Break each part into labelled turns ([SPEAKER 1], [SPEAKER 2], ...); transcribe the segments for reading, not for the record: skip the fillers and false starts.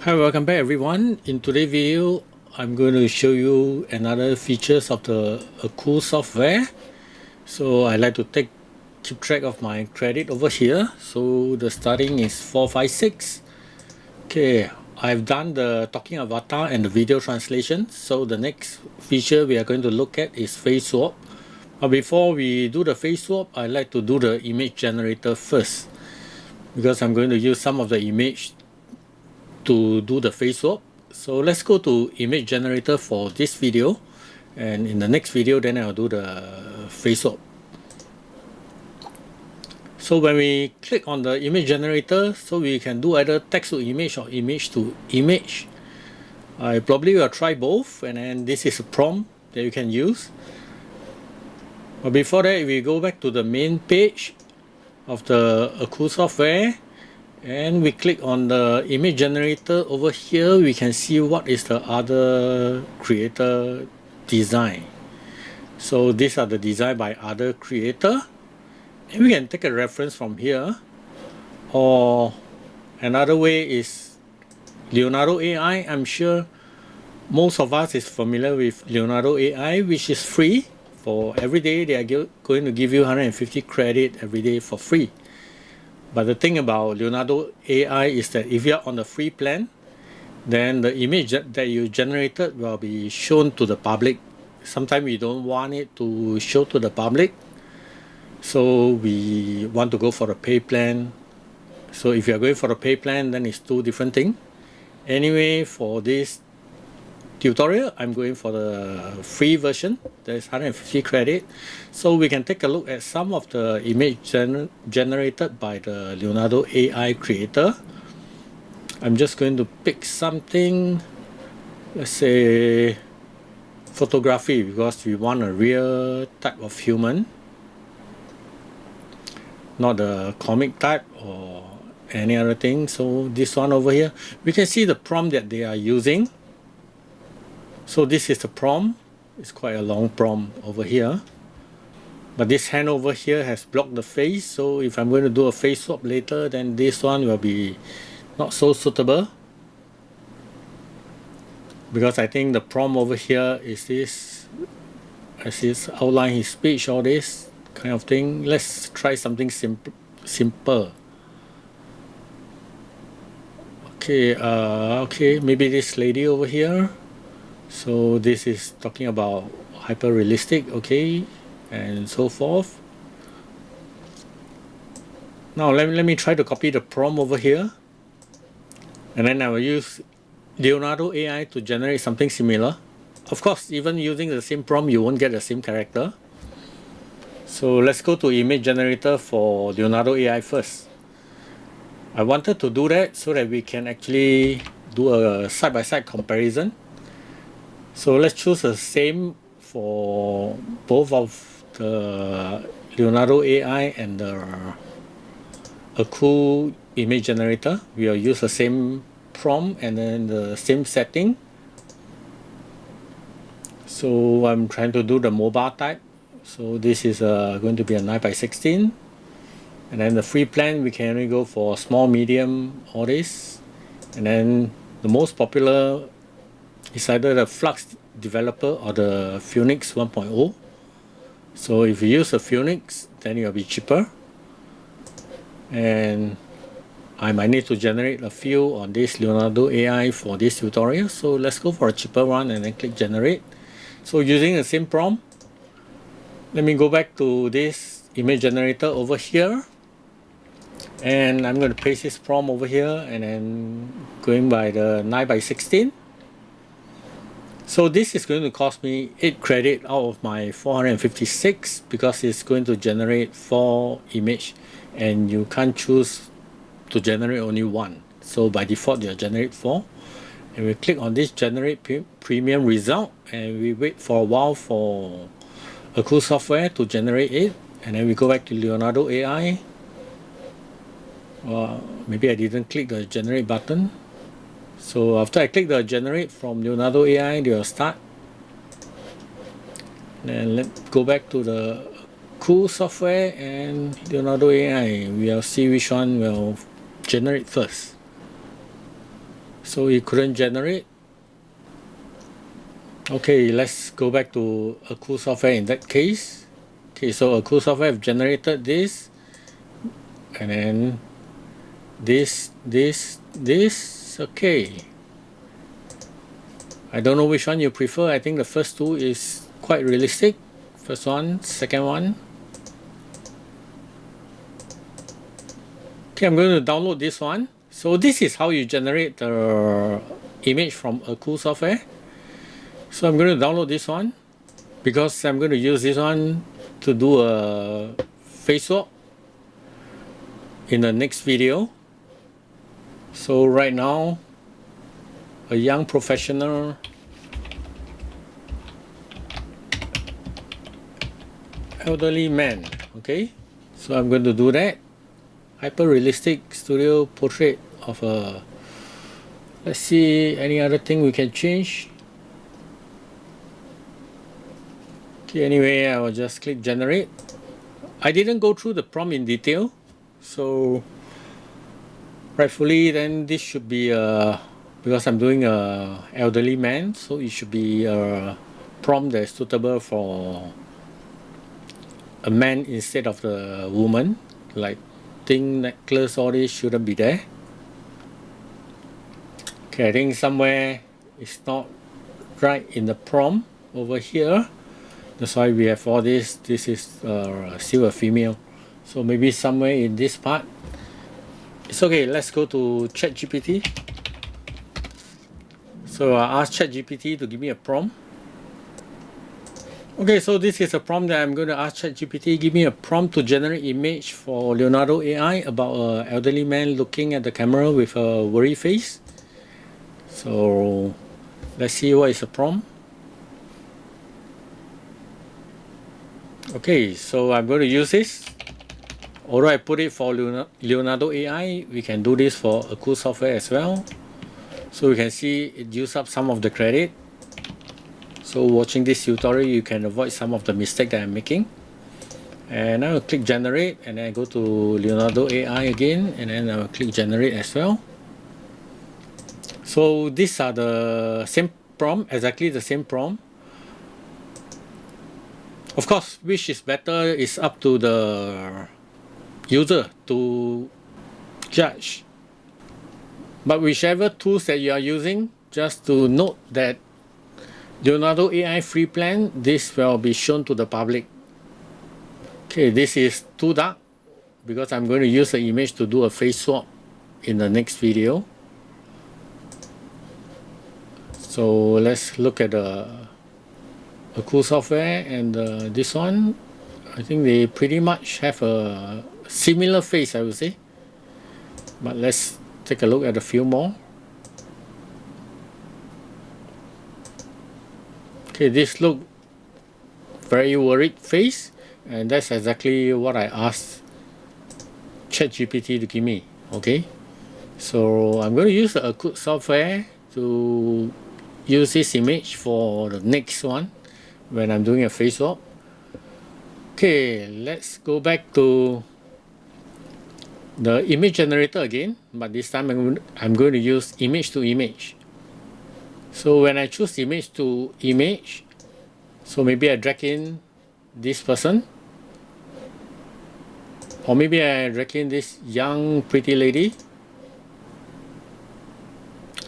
[SPEAKER 1] Hi, welcome back everyone. In today's video, I'm going to show you another features of the Akool software. So I like to keep track of my credit over here. So the starting is 456. Okay, I've done the talking avatar and the video translation. So the next feature we are going to look at is face swap. But before we do the face swap, I like to do the image generator first, because I'm going to use some of the image to do the face swap. So let's go to image generator for this video, and in the next video then I'll do the face swap. So when we click on the image generator, so we can do either text to image or image to image. I probably will try both, and then this is a prompt that you can use. But before that, we go back to the main page of the Akool software, and we click on the image generator. Over here we can see what is the other creator design. So these are the design by other creator, and we can take a reference from here. Or another way is Leonardo AI. I'm sure most of us is familiar with Leonardo AI, which is free. For every day they are going to give you 150 credit every day for free. But the thing about Leonardo AI is that if you're on the free plan, then the image that you generated will be shown to the public. Sometimes we don't want it to show to the public, so we want to go for a pay plan. So if you're going for a pay plan, then it's two different things. Anyway, for this tutorial, I'm going for the free version. There's 150 credit. So we can take a look at some of the image generated by the Leonardo AI creator. I'm just going to pick something, let's say photography, because we want a real type of human, not a comic type or any other thing. So this one over here, we can see the prompt that they are using. So this is the prompt. It's quite a long prompt over here, but this hand over here has blocked the face. So if I'm going to do a face swap later, then this one will be not so suitable, because I think the prompt over here is this, as his outline his speech, all this kind of thing. Let's try something simple. Okay, maybe this lady over here. So this is talking about hyper realistic, okay, and so forth. Now let me try to copy the prompt over here, and then I will use Leonardo AI to generate something similar. Of course, even using the same prompt, you won't get the same character. So let's go to image generator for Leonardo AI first. I wanted to do that so that we can actually do a side-by-side comparison. So let's choose the same for both of the Leonardo AI and the Akool image generator. We will use the same prompt and then the same setting. So I'm trying to do the mobile type. So this is going to be a 9x16. And then the free plan, we can only go for small, medium, all this. And then the most popular is either the Flux developer or the Phoenix 1.0. So if you use the Phoenix, then it will be cheaper. And I might need to generate a few on this Leonardo AI for this tutorial. So let's go for a cheaper one and then click generate. So using the same prompt, let me go back to this image generator over here. And I'm going to paste this prompt over here, and then going by the 9x16. So this is going to cost me 8 credit out of my 456, because it's going to generate 4 image, and you can't choose to generate only one. So by default you'll generate 4. And we click on this generate premium result, and we wait for a while for Akool software to generate it, and then we go back to Leonardo AI. Maybe I didn't click the generate button. So after I click the generate from Leonardo AI, they will start. Then let's go back to the Akool software and Leonardo AI. We'll see which one will generate first. so it couldn't generate. Okay, let's go back to Akool software in that case. Okay, so Akool software have generated this, and then this. Okay, I don't know which one you prefer. I think the first two is quite realistic. First one, second one. Okay, I'm going to download this one. So this is how you generate the image from Akool software. So I'm going to download this one because I'm going to use this one to do a face swap in the next video. So right now, a young professional elderly man. Okay, so I'm going to do that. Hyper realistic studio portrait of a, let's see, any other thing we can change. Okay, anyway, I will just click generate. I didn't go through the prompt in detail, so rightfully then this should be because I'm doing a elderly man, so it should be a prompt that is suitable for a man instead of the woman, like thing, necklace, all this shouldn't be there. Okay, I think somewhere it's not right in the prompt over here. That's why we have all this. This is still a female, so maybe somewhere in this part. It's okay. Let's go to ChatGPT. So I asked ChatGPT to give me a prompt. Okay, so this is a prompt that I'm going to ask ChatGPT. Give me a prompt to generate image for Leonardo AI about an elderly man looking at the camera with a worried face. So let's see what is the prompt. Okay, so I'm going to use this. Although I put it for Leonardo AI, we can do this for Akool software as well. So you can see it uses up some of the credit. So watching this tutorial, you can avoid some of the mistake that I'm making. And I will click generate, and then I go to Leonardo AI again, and then I will click generate as well. So these are the same prompt, exactly the same prompt. Of course, which is better is up to the user to judge. But whichever tools that you are using, just to note that Leonardo AI free plan, this will be shown to the public. Okay, this is too dark because I'm going to use the image to do a face swap in the next video. So let's look at the Akool software and this one. I think they pretty much have a similar face, I would say. But let's take a look at a few more. Okay, this look very worried face, and that's exactly what I asked ChatGPT to give me. Okay, so I'm going to use the Akool software to use this image for the next one when I'm doing a face swap. Okay, let's go back to the image generator again, but this time I'm going to use image to image. So when I choose image to image, so maybe I drag in this person, or maybe I drag in this young pretty lady.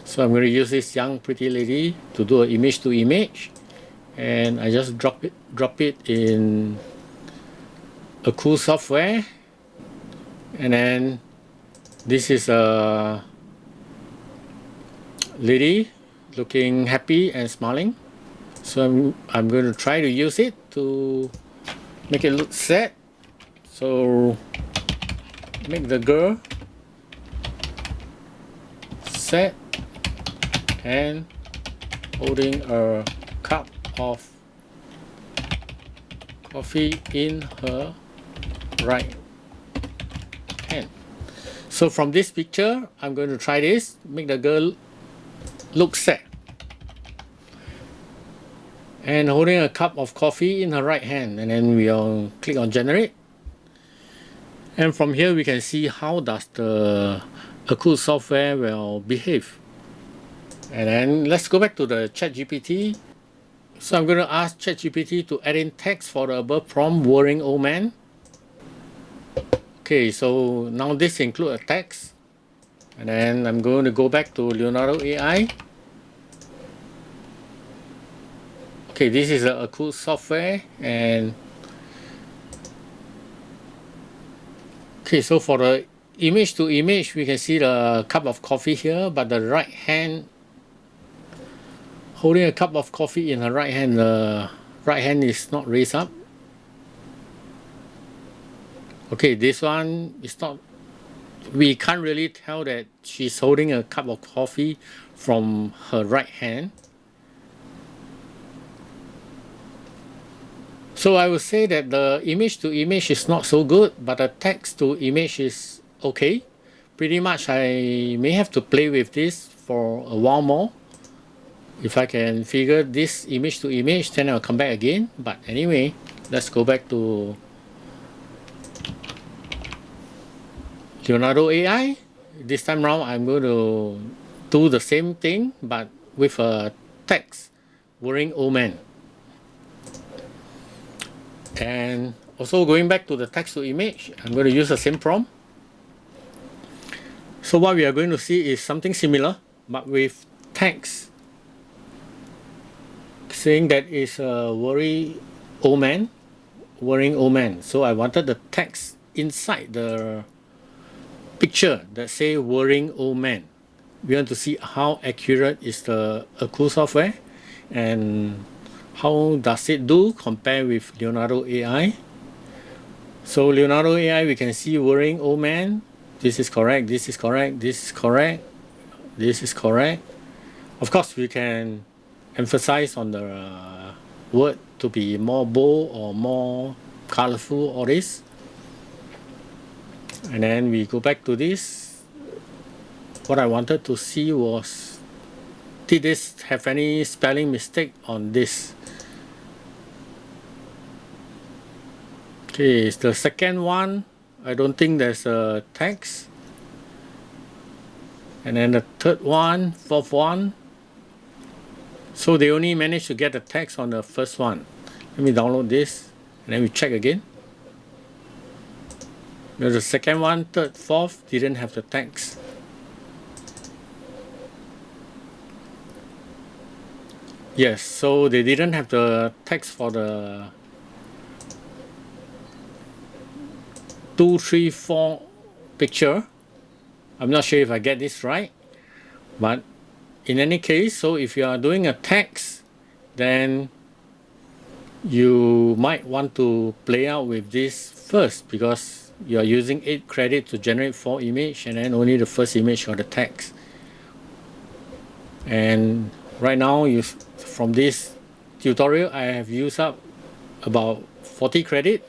[SPEAKER 1] So I'm going to use this young pretty lady to do an image to image, and I just drop it in Akool software, and then this is a lady looking happy and smiling. So I'm going to try to use it to make it look sad. So make the girl sad and holding a cup of coffee in her right hand. So from this picture, I'm going to try this, make the girl look sad and holding a cup of coffee in her right hand, and then we'll click on generate, and from here we can see how does the Akool software will behave. And then let's go back to the ChatGPT. So I'm going to ask ChatGPT to add in text for the above prompt, worrying old man. Okay, so now this includes a text. And then I'm going to go back to Leonardo AI. Okay, this is a Akool software, and okay, so for the image to image, we can see the cup of coffee here, but the right hand holding a cup of coffee in her right hand, the right hand is not raised up. Okay, this one is not, we can't really tell that she's holding a cup of coffee from her right hand. So I would say that the image to image is not so good, but the text to image is okay. Pretty much I may have to play with this for a while more. If I can figure this image to image, then I'll come back again. But anyway, let's go back to Leonardo AI. This time around, I'm going to do the same thing, but with a text, worrying old man. And also going back to the text to image, I'm going to use the same prompt. So what we are going to see is something similar, but with text saying that is a worrying old man. So I wanted the text inside the picture that say worrying old man. We want to see how accurate is the Akool software and how does it do compared with Leonardo AI. So Leonardo AI, we can see worrying old man. This is correct, this is correct, this is correct, this is correct. Of course, we can emphasize on the word to be more bold or more colorful, all this. And then we go back to this. What I wanted to see was, did this have any spelling mistake on this? Okay, the second one, I don't think there's a text. And then the third one, fourth one. So they only managed to get the text on the first one. Let me download this and then we check again. Now the second one, third, fourth didn't have the text. Yes, so they didn't have the text for the 2, 3, 4 picture. I'm not sure if I get this right, but in any case, so if you are doing a text, then you might want to play out with this first because you are using 8 credits to generate 4 images and then only the first image got the text. And right now, from this tutorial, I have used up about 40 credits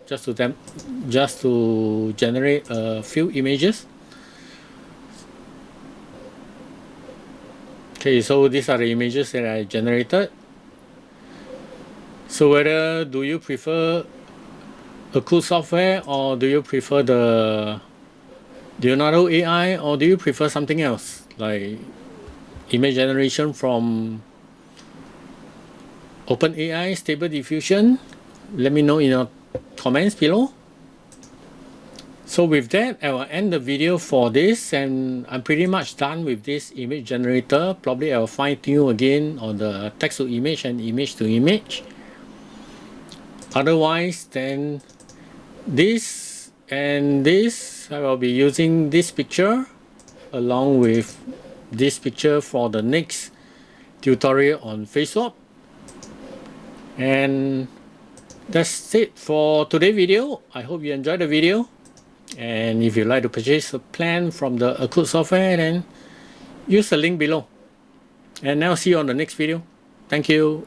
[SPEAKER 1] just to generate a few images. Okay, so these are the images that I generated. So whether do you prefer Akool software or do you prefer the Leonardo AI or do you prefer something else like image generation from OpenAI, Stable Diffusion? Let me know in your comments below. So with that, I will end the video for this, and I'm pretty much done with this image generator. Probably I will fine tune again on the text to image and image to image. Otherwise, then this and this, I will be using this picture along with this picture for the next tutorial on face swap. And that's it for today's video. I hope you enjoyed the video. And if you'd like to purchase a plan from the Akool software, then use the link below. And now see you on the next video. Thank you.